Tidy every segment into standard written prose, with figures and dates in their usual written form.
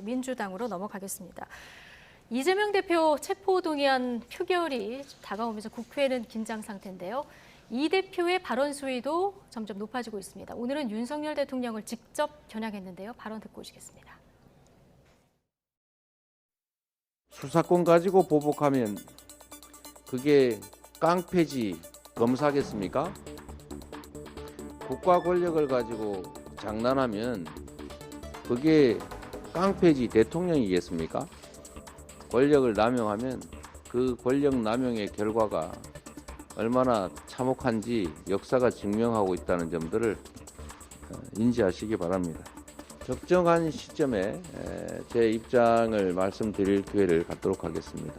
민주당으로 넘어가겠습니다. 이재명 대표 체포동의안 표결이 다가오면서 국회는 긴장 상태인데요. 이 대표의 발언 수위도 점점 높아지고 있습니다. 오늘은 윤석열 대통령을 직접 겨냥했는데요. 발언 듣고 오시겠습니다. 수사권 가지고 보복하면 그게 깡패지 검사겠습니까? 국가 권력을 가지고 장난하면 그게 깡패지 대통령이겠습니까? 권력을 남용하면 그 권력 남용의 결과가 얼마나 참혹한지 역사가 증명하고 있다는 점들을 인지하시기 바랍니다. 적정한 시점에 제 입장을 말씀드릴 기회를 갖도록 하겠습니다.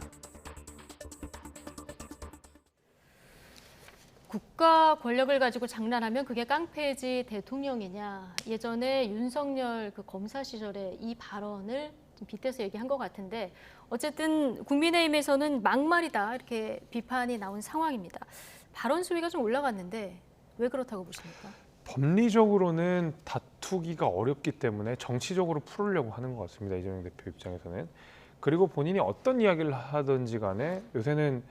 국가 권력을 가지고 장난하면 그게 깡패지 대통령이냐. 예전에 윤석열 그 검사 시절에 이 발언을 좀 빗대서 얘기한 것 같은데 어쨌든 국민의힘에서는 막말이다 이렇게 비판이 나온 상황입니다. 발언 수위가 좀 올라갔는데 왜 그렇다고 보십니까? 법리적으로는 다투기가 어렵기 때문에 정치적으로 풀으려고 하는 것 같습니다. 이재명 대표 입장에서는. 그리고 본인이 어떤 이야기를 하든지 간에 요새는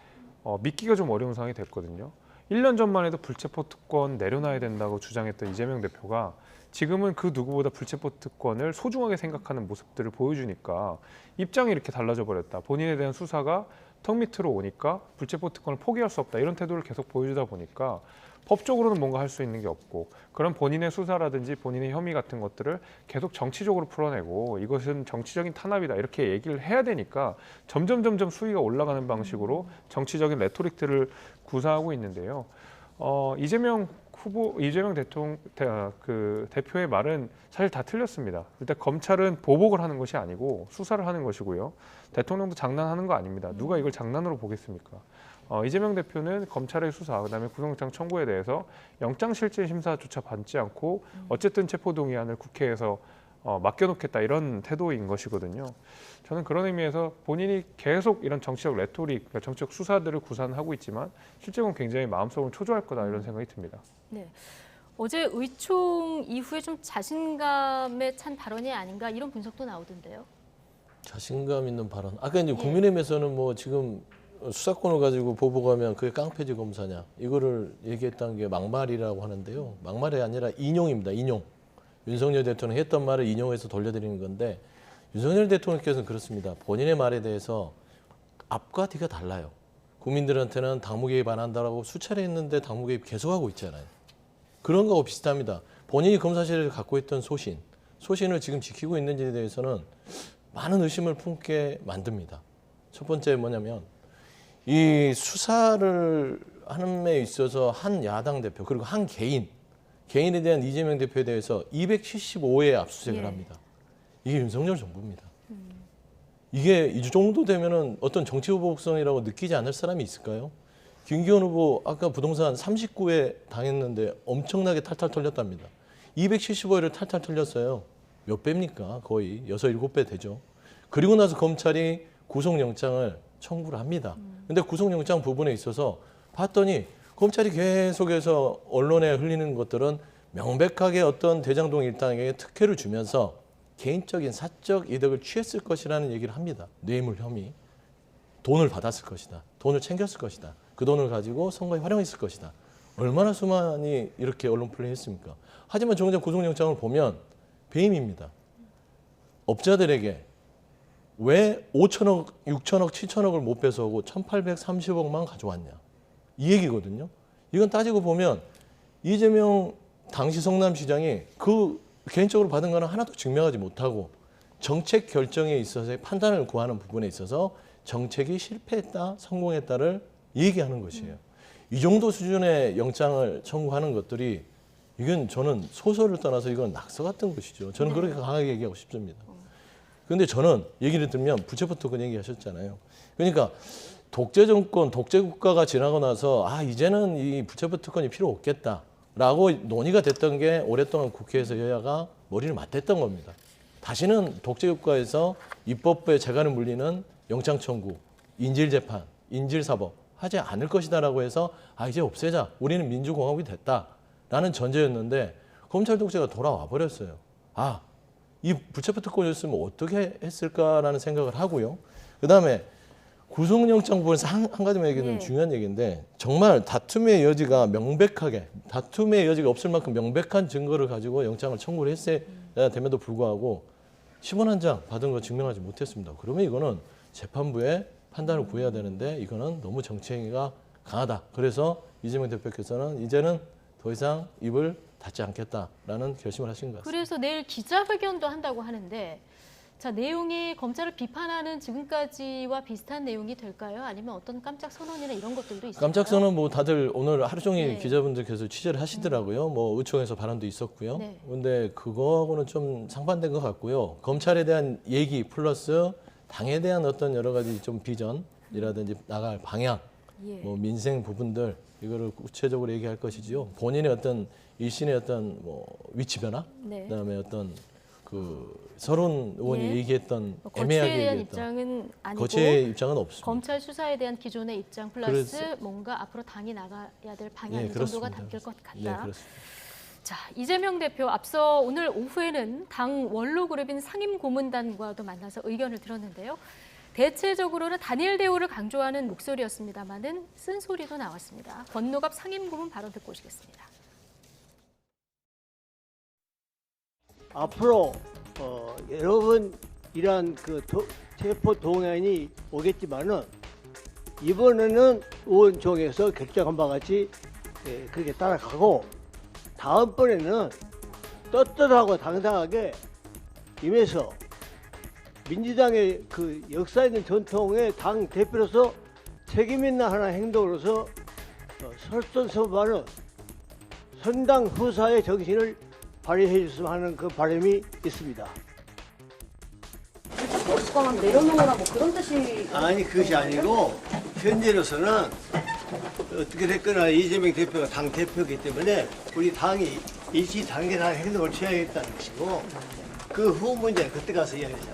믿기가 좀 어려운 상황이 됐거든요. 1년 전만 해도 불체포 특권 내려놔야 된다고 주장했던 이재명 대표가 지금은 그 누구보다 불체포 특권을 소중하게 생각하는 모습들을 보여주니까 입장이 이렇게 달라져 버렸다. 본인에 대한 수사가 턱 밑으로 오니까 불체포 특권을 포기할 수 없다. 이런 태도를 계속 보여주다 보니까 법적으로는 뭔가 할 수 있는 게 없고 그런 본인의 수사라든지 본인의 혐의 같은 것들을 계속 정치적으로 풀어내고 이것은 정치적인 탄압이다 이렇게 얘기를 해야 되니까 점점 수위가 올라가는 방식으로 정치적인 레토릭들을 구사하고 있는데요. 이재명 대표의 말은 사실 다 틀렸습니다. 일단 검찰은 보복을 하는 것이 아니고 수사를 하는 것이고요. 대통령도 장난하는 거 아닙니다. 누가 이걸 장난으로 보겠습니까? 이재명 대표는 검찰의 수사, 그다음에 구속영장 청구에 대해서 영장실질심사조차 받지 않고 어쨌든 체포동의안을 국회에서 맡겨놓겠다 이런 태도인 것이거든요. 저는 그런 의미에서 본인이 계속 이런 정치적 레토릭, 그러니까 정치적 수사들을 구사하고 있지만 실제로는 굉장히 마음속으로 초조할 거다 이런 생각이 듭니다. 네. 어제 의총 이후에 좀 자신감에 찬 발언이 아닌가 이런 분석도 나오던데요. 자신감 있는 발언. 아까 이제 국민의힘에서는 뭐 지금 수사권을 가지고 보복하면 그게 깡패지 검사냐 이거를 얘기했다는 게 막말이라고 하는데요. 막말이 아니라 인용입니다. 인용. 윤석열 대통령이 했던 말을 인용해서 돌려드리는 건데 윤석열 대통령께서는 그렇습니다. 본인의 말에 대해서 앞과 뒤가 달라요. 국민들한테는 당무 개입 안 한다라고 수차례 했는데 당무 개입 계속하고 있잖아요. 그런 거하고 비슷합니다. 본인이 검사실을 갖고 있던 소신을 지금 지키고 있는지에 대해서는 많은 의심을 품게 만듭니다. 첫 번째 뭐냐면 이 수사를 하는 데 있어서 한 야당 대표 그리고 한 개인에 대한 이재명 대표에 대해서 275회 압수수색을 합니다. 이게 윤석열 정부입니다. 이게 이 정도 되면은 어떤 정치 보복성이라고 느끼지 않을 사람이 있을까요? 김기현 후보 아까 부동산 39회 당했는데 엄청나게 탈탈 털렸답니다. 275회를 탈탈 털렸어요. 몇 배입니까? 거의 6, 7배 되죠. 그리고 나서 검찰이 구속영장을 청구를 합니다. 근데 구속영장 부분에 있어서 봤더니 검찰이 계속해서 언론에 흘리는 것들은 명백하게 어떤 대장동 일당에게 특혜를 주면서 개인적인 사적 이득을 취했을 것이라는 얘기를 합니다. 뇌물 혐의. 돈을 받았을 것이다. 돈을 챙겼을 것이다. 그 돈을 가지고 선거에 활용했을 것이다. 얼마나 수많이 이렇게 언론 플레이했습니까? 하지만 정작 구속영장을 보면 배임입니다. 업자들에게 왜 5천억, 6천억, 7천억을 못 뺏어오고 1,830억만 가져왔냐. 이 얘기거든요. 이건 따지고 보면 이재명 당시 성남시장이 그 개인적으로 받은 거는 하나도 증명하지 못하고 정책 결정에 있어서의 판단을 구하는 부분에 있어서 정책이 실패했다, 성공했다를 얘기하는 것이에요. 이 정도 수준의 영장을 청구하는 것들이 이건 저는 소설을 떠나서 이건 낙서 같은 것이죠. 저는 그렇게 강하게 얘기하고 싶습니다. 그런데 저는 얘기를 들으면 불체포 특권 얘기하셨잖아요. 그러니까 독재 정권, 독재 국가가 지나고 나서 이제는 이 불체포 특권이 필요 없겠다라고 논의가 됐던 게 오랫동안 국회에서 여야가 머리를 맞댔던 겁니다. 다시는 독재 국가에서 입법부의 재간을 물리는 영장 청구, 인질 재판, 인질 사법 하지 않을 것이다라고 해서 이제 없애자. 우리는 민주공화국이 됐다라는 전제였는데 검찰 독재가 돌아와 버렸어요. 이 불체포 특권이었으면 어떻게 했을까라는 생각을 하고요. 그다음에 구속영장 부분에서 한 가지만 얘기하면 예. 중요한 얘기인데 정말 다툼의 여지가 명백하게 다툼의 여지가 없을 만큼 명백한 증거를 가지고 영장을 청구를 했어야 됨에도 불구하고 10원 한 장 받은 거 증명하지 못했습니다. 그러면 이거는 재판부의 판단을 구해야 되는데 이거는 너무 정치행위가 강하다. 그래서 이재명 대표께서는 이제는 더 이상 입을 닫지 않겠다라는 결심을 하신 것 같습니다. 그래서 내일 기자회견도 한다고 하는데 자, 내용이 검찰을 비판하는 지금까지와 비슷한 내용이 될까요? 아니면 어떤 깜짝 선언이나 이런 것들도 있을까요? 깜짝 선언 뭐 다들 오늘 하루 종일 네. 기자분들께서 취재를 하시더라고요. 뭐 의총에서 발언도 있었고요. 네. 그런데 그거하고는 좀 상반된 것 같고요. 검찰에 대한 얘기 플러스 당에 대한 어떤 여러 가지 좀 비전이라든지 나갈 방향, 예. 뭐 민생 부분들 이거를 구체적으로 얘기할 것이지요. 본인의 어떤 일신의 어떤 뭐 위치 변화, 네. 그다음에 어떤 그 서른 의원이 예. 얘기했던 거치에 애매하게 대한 얘기했던 입장은 아니고 거치의 입장은 없습니다. 검찰 수사에 대한 기존의 입장 플러스 그래서- 뭔가 앞으로 당이 나가야 될 방향 예, 이 정도가 그렇습니다. 담길 것 같다. 네, 그렇습니다. 자, 이재명 대표 앞서 오늘 오후에는 당 원로 그룹인 상임고문단과도 만나서 의견을 들었는데요. 대체적으로는 단일 대우를 강조하는 목소리였습니다만은 쓴소리도 나왔습니다. 권노갑 상임고문 발언 듣고 오시겠습니다. 앞으로 여러 번 이러한 체포 동의안이 오겠지만은 이번에는 의원총회에서 결정한 바와 같이 그렇게 따라가고 다음번에는 떳떳하고 당당하게 임해서 민주당의 그 역사 있는 전통의 당 대표로서 책임 있는 하나 행동으로서 설선서하는 선당 후사의 정신을 발휘해 줬으면 하는 그 바람이 있습니다. 수감하면 내려놓으라 뭐 그런 뜻이 아니 그것이 아니고 현재로서는 어떻게 됐거나 이재명 대표가 당 대표이기 때문에 우리 당이 일치 단계한 행동을 취하겠다는 것이고 그 후 문제는 그때 가서 이야기하자.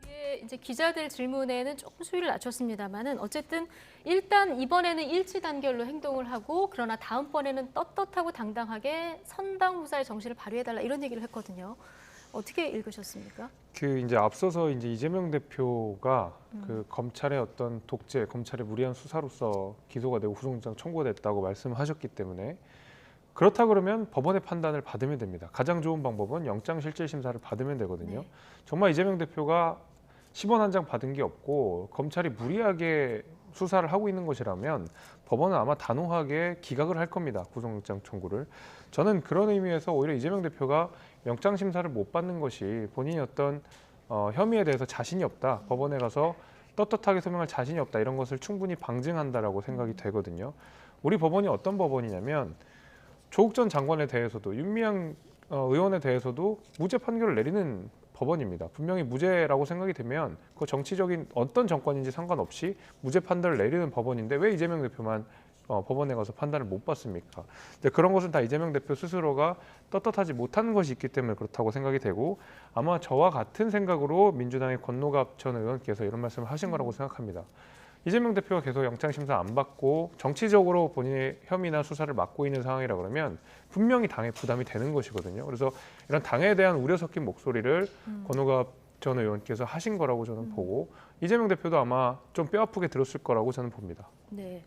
예, 이제 기자들 질문에는 조금 수위를 낮췄습니다만은 어쨌든 일단 이번에는 일치 단결로 행동을 하고 그러나 다음번에는 떳떳하고 당당하게 선당 후사의 정신을 발휘해달라 이런 얘기를 했거든요. 어떻게 읽으셨습니까? 그 이제 앞서서 이제 이재명 대표가 그 검찰의 어떤 독재, 검찰의 무리한 수사로서 기소가 되고 구속영장 청구가 됐다고 말씀하셨기 때문에 그렇다 그러면 법원의 판단을 받으면 됩니다. 가장 좋은 방법은 영장실질심사를 받으면 되거든요. 네. 정말 이재명 대표가 10원 한 장 받은 게 없고 검찰이 무리하게 수사를 하고 있는 것이라면 법원은 아마 단호하게 기각을 할 겁니다. 구속영장 청구를. 저는 그런 의미에서 오히려 이재명 대표가 영장 심사를 못 받는 것이 본인이 어떤 혐의에 대해서 자신이 없다. 법원에 가서 떳떳하게 소명할 자신이 없다. 이런 것을 충분히 방증한다라고 생각이 되거든요. 우리 법원이 어떤 법원이냐면 조국 전 장관에 대해서도 윤미향 의원에 대해서도 무죄 판결을 내리는 법원입니다. 분명히 무죄라고 생각이 되면 그 정치적인 어떤 정권인지 상관없이 무죄 판단을 내리는 법원인데 왜 이재명 대표만 법원에 가서 판단을 못 받습니까? 근데 그런 것은 다 이재명 대표 스스로가 떳떳하지 못하는 것이 있기 때문에 그렇다고 생각이 되고 아마 저와 같은 생각으로 민주당의 권노갑 전 의원께서 이런 말씀을 하신 거라고 생각합니다. 이재명 대표가 계속 영장심사 안 받고 정치적으로 본인의 혐의나 수사를 맡고 있는 상황이라 그러면 분명히 당에 부담이 되는 것이거든요. 그래서 이런 당에 대한 우려 섞인 목소리를 권노갑 전 의원께서 하신 거라고 저는 보고 이재명 대표도 아마 좀 뼈아프게 들었을 거라고 저는 봅니다. 네.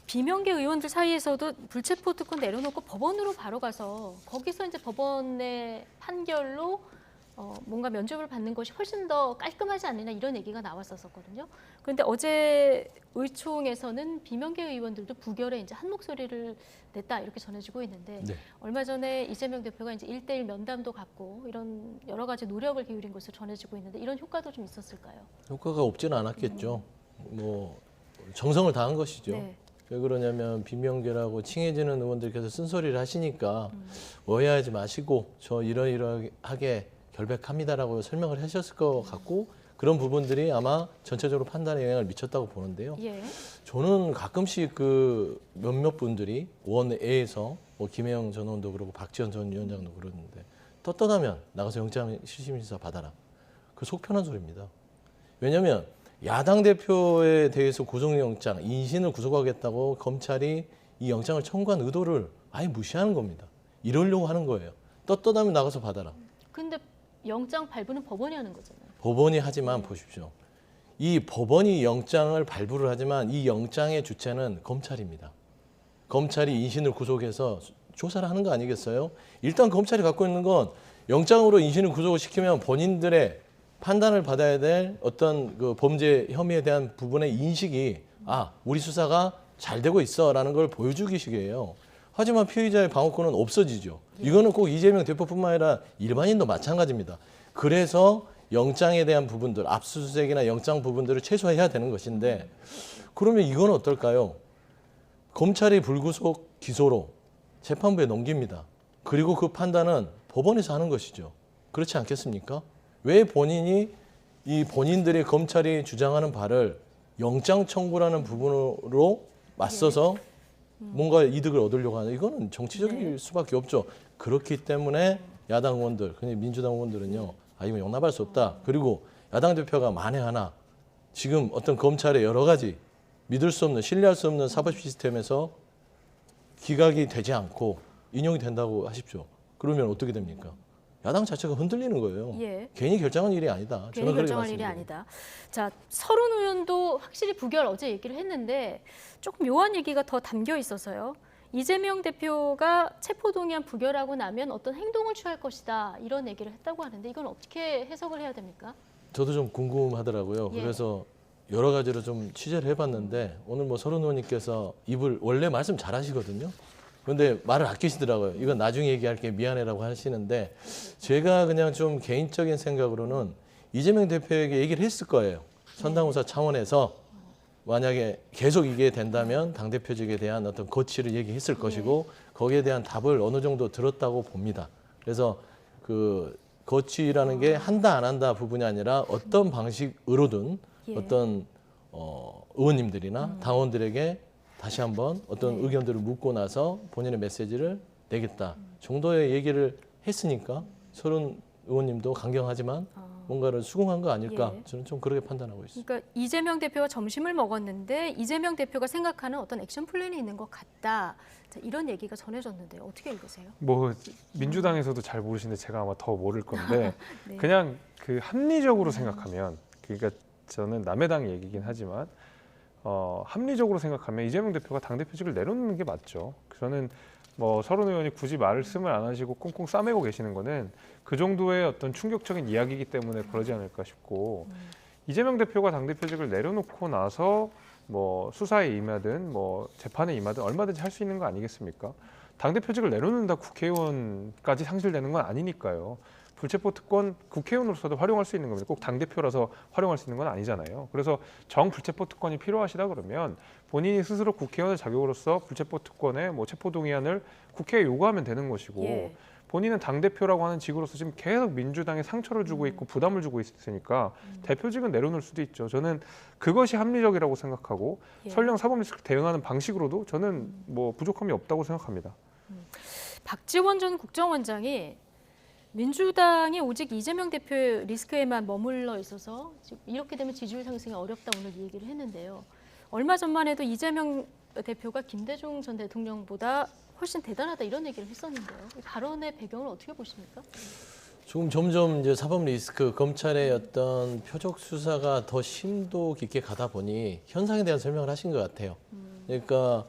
비명계 의원들 사이에서도 불체포 특권 내려놓고 법원으로 바로 가서 거기서 이제 법원의 판결로 뭔가 면죄부를 받는 것이 훨씬 더 깔끔하지 않느냐 이런 얘기가 나왔었거든요. 그런데 어제 의총에서는 비명계 의원들도 부결에 이제 한 목소리를 냈다 이렇게 전해지고 있는데 네. 얼마 전에 이재명 대표가 이제 1대1 면담도 갖고 이런 여러 가지 노력을 기울인 것으로 전해지고 있는데 이런 효과도 좀 있었을까요? 효과가 없지는 않았겠죠. 뭐 정성을 다한 것이죠. 네. 왜 그러냐면 비명계라고 칭해지는 의원들께서 쓴소리를 하시니까 오해하지 마시고 저 이러이러하게 결백합니다라고 설명을 하셨을 것 같고 그런 부분들이 아마 전체적으로 판단에 영향을 미쳤다고 보는데요. 예. 저는 가끔씩 그 몇몇 분들이 원외에서 뭐 김혜영 전 의원도 그러고 박지원 전 위원장도 그러는데 떳떳하면 나가서 영장 실질심사 받아라. 그 속편한 소리입니다. 왜냐하면 야당 대표에 대해서 구속영장, 인신을 구속하겠다고 검찰이 이 영장을 청구한 의도를 아예 무시하는 겁니다. 이러려고 하는 거예요. 떳떳하면 나가서 받아라. 근데 영장 발부는 법원이 하는 거잖아요. 법원이 하지만 보십시오. 이 법원이 영장을 발부를 하지만 이 영장의 주체는 검찰입니다. 검찰이 인신을 구속해서 조사를 하는 거 아니겠어요? 일단 검찰이 갖고 있는 건 영장으로 인신을 구속을 시키면 본인들의 판단을 받아야 될 어떤 그 범죄 혐의에 대한 부분의 인식이 우리 수사가 잘 되고 있어라는 걸 보여주기식이에요. 하지만 피의자의 방어권은 없어지죠. 이거는 꼭 이재명 대표뿐만 아니라 일반인도 마찬가지입니다. 그래서 영장에 대한 부분들, 압수수색이나 영장 부분들을 최소화해야 되는 것인데 그러면 이건 어떨까요? 검찰이 불구속 기소로 재판부에 넘깁니다. 그리고 그 판단은 법원에서 하는 것이죠. 그렇지 않겠습니까? 왜 본인이 이 본인들이 검찰이 주장하는 바를 영장 청구라는 부분으로 맞서서 뭔가 이득을 얻으려고 하는 이거는 정치적일 수밖에 없죠. 그렇기 때문에 야당 의원들, 그냥 민주당 의원들은요. 이거 용납할 수 없다. 그리고 야당 대표가 만에 하나 지금 어떤 검찰의 여러 가지 믿을 수 없는, 신뢰할 수 없는 사법 시스템에서 기각이 되지 않고 인용이 된다고 하십시오. 그러면 어떻게 됩니까? 야당 자체가 흔들리는 거예요. 예. 괜히 결정한 일이 아니다. 괜히 저는 그렇게 결정할 일이 말씀드립니다. 아니다. 자, 서른 의원도 확실히 부결 어제 얘기를 했는데 조금 묘한 얘기가 더 담겨 있어서요. 이재명 대표가 체포동의안 부결하고 나면 어떤 행동을 취할 것이다 이런 얘기를 했다고 하는데 이건 어떻게 해석을 해야 됩니까? 저도 좀 궁금하더라고요. 예. 그래서 여러 가지로 좀 취재를 해봤는데 오늘 뭐 서른 의원님께서 입을 원래 말씀 잘하시거든요. 그런데 말을 아끼시더라고요. 이건 나중에 얘기할게 미안해라고 하시는데 제가 그냥 좀 개인적인 생각으로는 이재명 대표에게 얘기를 했을 거예요. 선당우사 차원에서 만약에 계속 이게 된다면 당대표직에 대한 어떤 거취를 얘기했을 것이고 거기에 대한 답을 어느 정도 들었다고 봅니다. 그래서 그 거취라는 게 한다 안 한다 부분이 아니라 어떤 방식으로든 어떤 의원님들이나 당원들에게 다시 한번 어떤 의견들을 묻고 나서 본인의 메시지를 내겠다 정도의 얘기를 했으니까 서른 의원님도 강경하지만 뭔가를 수긍한 거 아닐까 저는 좀 그렇게 판단하고 있습니다. 그러니까 이재명 대표가 점심을 먹었는데 이재명 대표가 생각하는 어떤 액션 플랜이 있는 것 같다. 자, 이런 얘기가 전해졌는데요. 어떻게 읽으세요? 뭐 민주당에서도 잘 모르시는데 제가 아마 더 모를 건데 네. 그냥 그 합리적으로 생각하면 그러니까 저는 남의 당 얘기긴 하지만 합리적으로 생각하면 이재명 대표가 당대표직을 내려놓는 게 맞죠. 저는 뭐 서른 의원이 굳이 말씀을 안 하시고 꽁꽁 싸매고 계시는 거는 그 정도의 어떤 충격적인 이야기이기 때문에 그러지 않을까 싶고 이재명 대표가 당대표직을 내려놓고 나서 뭐 수사에 임하든 뭐 재판에 임하든 얼마든지 할 수 있는 거 아니겠습니까? 당대표직을 내려놓는다 국회의원까지 상실되는 건 아니니까요. 불체포 특권 국회의원으로서도 활용할 수 있는 겁니다. 꼭 당대표라서 활용할 수 있는 건 아니잖아요. 그래서 정불체포 특권이 필요하시다 그러면 본인이 스스로 국회의원의 자격으로서 불체포 특권의 뭐 체포동의안을 국회에 요구하면 되는 것이고 예. 본인은 당대표라고 하는 직으로서 지금 계속 민주당에 상처를 주고 있고 부담을 주고 있으니까 대표직은 내려놓을 수도 있죠. 저는 그것이 합리적이라고 생각하고 설령 사법리스크 대응하는 방식으로도 저는 뭐 부족함이 없다고 생각합니다. 박지원 전 국정원장이 민주당이 오직 이재명 대표의 리스크에만 머물러 있어서 지금 이렇게 되면 지지율 상승이 어렵다 오늘 이 얘기를 했는데요. 얼마 전만 해도 이재명 대표가 김대중 전 대통령보다 훨씬 대단하다 이런 얘기를 했었는데요. 이 발언의 배경을 어떻게 보십니까? 지금 점점 이제 사법 리스크 검찰의 어떤 표적 수사가 더 심도 깊게 가다 보니 현상에 대한 설명을 하신 것 같아요. 그러니까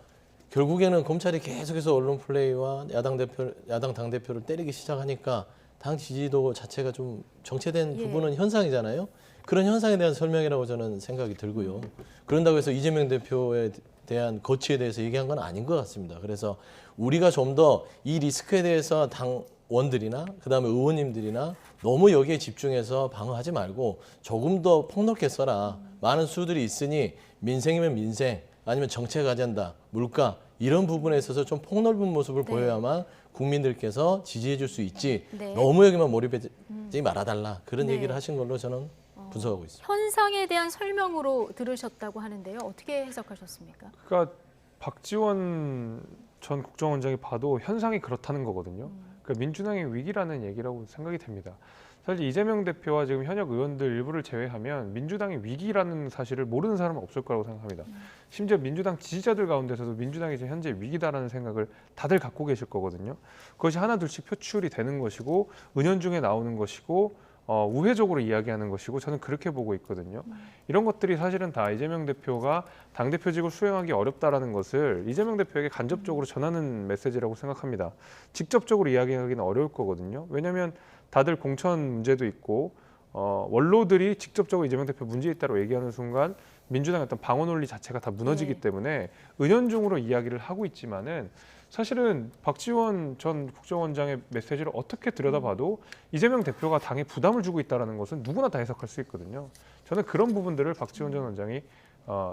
결국에는 검찰이 계속해서 언론 플레이와 야당 당 대표를 때리기 시작하니까 당 지지도 자체가 좀 정체된 부분은 현상이잖아요. 그런 현상에 대한 설명이라고 저는 생각이 들고요. 그런다고 해서 이재명 대표에 대한 거취에 대해서 얘기한 건 아닌 것 같습니다. 그래서 우리가 좀 더 이 리스크에 대해서 당원들이나 그다음에 의원님들이나 너무 여기에 집중해서 방어하지 말고 조금 더 폭넓게 써라. 많은 수들이 있으니 민생이면 민생 아니면 정책 아젠다, 물가 이런 부분에 있어서 좀 폭넓은 모습을 보여야만 국민들께서 지지해 줄 수 있지 너무 여기만 몰입하지 말아달라. 그런 얘기를 하신 걸로 저는 분석하고 있습니다. 현상에 대한 설명으로 들으셨다고 하는데요. 어떻게 해석하셨습니까? 그러니까 박지원 전 국정원장이 봐도 현상이 그렇다는 거거든요. 그러니까 민주당의 위기라는 얘기라고 생각이 됩니다. 사실 이재명 대표와 지금 현역 의원들 일부를 제외하면 민주당이 위기라는 사실을 모르는 사람은 없을 거라고 생각합니다. 심지어 민주당 지지자들 가운데서도 민주당이 지금 현재 위기다라는 생각을 다들 갖고 계실 거거든요. 그것이 하나둘씩 표출이 되는 것이고 은연중에 나오는 것이고 우회적으로 이야기하는 것이고 저는 그렇게 보고 있거든요. 이런 것들이 사실은 다 이재명 대표가 당대표직을 수행하기 어렵다라는 것을 이재명 대표에게 간접적으로 전하는 메시지라고 생각합니다. 직접적으로 이야기하기는 어려울 거거든요. 왜냐하면 다들 공천 문제도 있고 원로들이 직접적으로 이재명 대표 문제 있다고 얘기하는 순간 민주당의 어떤 방어 논리 자체가 다 무너지기 네. 때문에 은연중으로 이야기를 하고 있지만은 사실은 박지원 전 국정원장의 메시지를 어떻게 들여다봐도 이재명 대표가 당에 부담을 주고 있다는 것은 누구나 다 해석할 수 있거든요. 저는 그런 부분들을 박지원 전 원장이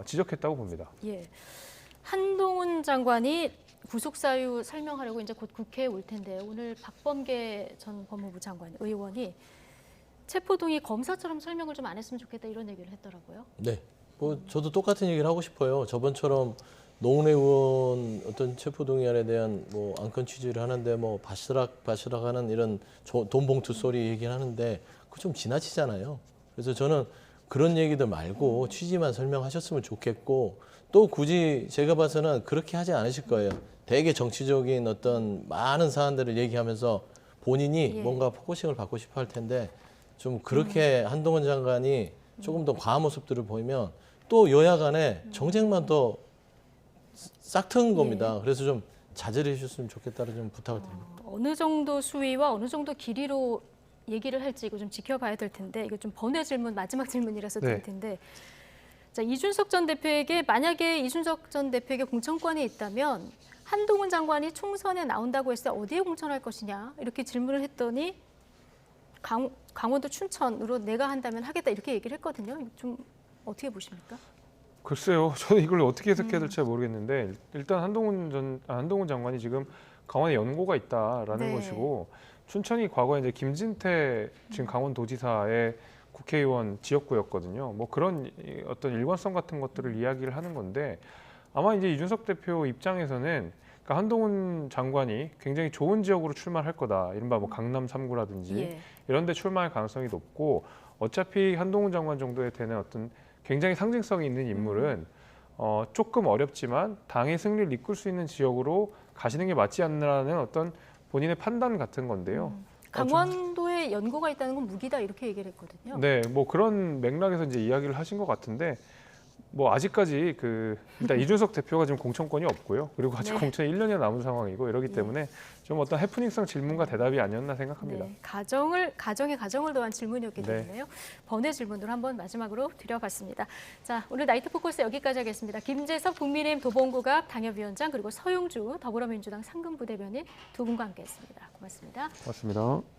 지적했다고 봅니다. 예. 한동훈 장관이 구속 사유 설명하려고 이제 곧 국회에 올 텐데 오늘 박범계 전 법무부 장관 의원이 체포동의 검사처럼 설명을 좀 안 했으면 좋겠다 이런 얘기를 했더라고요. 네. 뭐 저도 똑같은 얘기를 하고 싶어요. 저번처럼 노은혜 의원 어떤 체포동의안에 대한 뭐 안건 취지를 하는데 뭐 바스락하는 이런 돈 봉투 소리 얘기를 하는데 그거 좀 지나치잖아요. 그래서 저는 그런 얘기들 말고 취지만 설명하셨으면 좋겠고 또 굳이 제가 봐서는 그렇게 하지 않으실 거예요. 되게 정치적인 어떤 많은 사안들을 얘기하면서 본인이 예. 뭔가 포커싱을 받고 싶어 할 텐데 좀 그렇게 한동훈 장관이 조금 더 과한 모습들을 보이면 또 여야 간에 정쟁만 더 싹트는 겁니다. 그래서 좀 자제를 해주셨으면 좋겠다는 좀 부탁을 드립니다. 어느 정도 수위와 어느 정도 길이로 얘기를 할지 이거 좀 지켜봐야 될 텐데 이거 좀 번외 질문 마지막 질문이라서 드릴 네. 텐데 자 이준석 전 대표에게 만약에 이준석 전 대표에게 공천권이 있다면 한동훈 장관이 총선에 나온다고 했을 때 어디에 공천할 것이냐 이렇게 질문을 했더니 강원도 춘천으로 내가 한다면 하겠다 이렇게 얘기를 했거든요. 좀 어떻게 보십니까? 글쎄요, 저는 이걸 어떻게 해석해야 될지 모르겠는데 일단 한동훈 장관이 지금 강원에 연고가 있다라는 네. 것이고 춘천이 과거에 이제 김진태 지금 강원도지사의 국회의원 지역구였거든요. 뭐 그런 어떤 일관성 같은 것들을 이야기를 하는 건데 아마 이제 이준석 대표 입장에서는 그러니까 한동훈 장관이 굉장히 좋은 지역으로 출마할 거다. 이른바 뭐 강남 3구라든지 예. 이런 데 출마할 가능성이 높고 어차피 한동훈 장관 정도에 되는 어떤 굉장히 상징성이 있는 인물은 조금 어렵지만 당의 승리를 이끌 수 있는 지역으로 가시는 게 맞지 않나라는 어떤 본인의 판단 같은 건데요. 강원도에 연고가 있다는 건 무기다 이렇게 얘기를 했거든요. 네, 뭐 그런 맥락에서 이제 이야기를 하신 것 같은데 뭐 아직까지 일단 이준석 대표가 지금 공천권이 없고요. 그리고 아직 네. 공천이 1년이 남은 상황이고 이러기 때문에 좀 어떤 해프닝성 질문과 대답이 아니었나 생각합니다. 네, 가정을 더한 질문이었기 네. 때문에요. 번외 질문으로 한번 마지막으로 드려봤습니다. 자, 오늘 나이트 포커스 여기까지 하겠습니다. 김재석 국민의힘 도봉구갑 당협위원장 그리고 서용주 더불어민주당 상근부대변인 두 분과 함께했습니다. 고맙습니다. 고맙습니다.